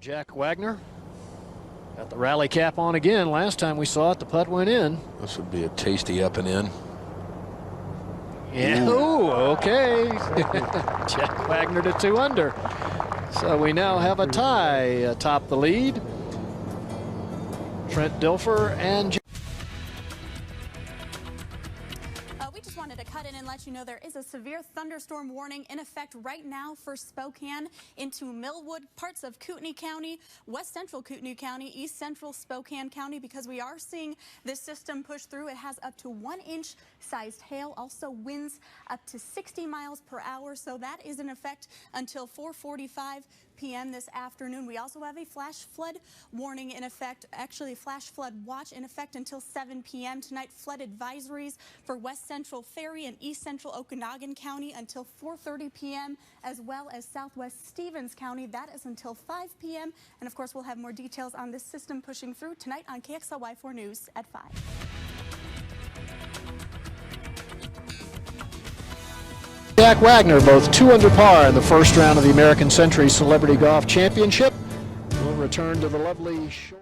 Jack Wagner. Got the rally cap on again. Last time we saw it, the putt went in. This would be a tasty up and in. Yeah. Ooh, okay. Jack Wagner to 2 under. So we now have a tie atop the lead. Trent Dilfer and We just wanted to cut in and let you know there is a severe thunderstorm warning in effect right now for Spokane into Millwood, parts of Kootenai County, west central Kootenai County, east central Spokane County, because we are seeing this system push through. It has up to 1-inch sized hail, also winds up to 60 miles per hour. So that is in effect until 4:45 p.m. this afternoon. We also have a flash flood warning in effect, actually a flash flood watch in effect until 7 p.m. tonight. Flood advisories for west central Ferry and east central Okanagan County until 4:30 p.m. as well as southwest Stevens County. That is until 5 p.m. And of course, we'll have more details on this system pushing through tonight on KXLY4 News at 5. Jack Wagner, both 2 under par in the first round of the American Century Celebrity Golf Championship. We'll return to the lovely shore.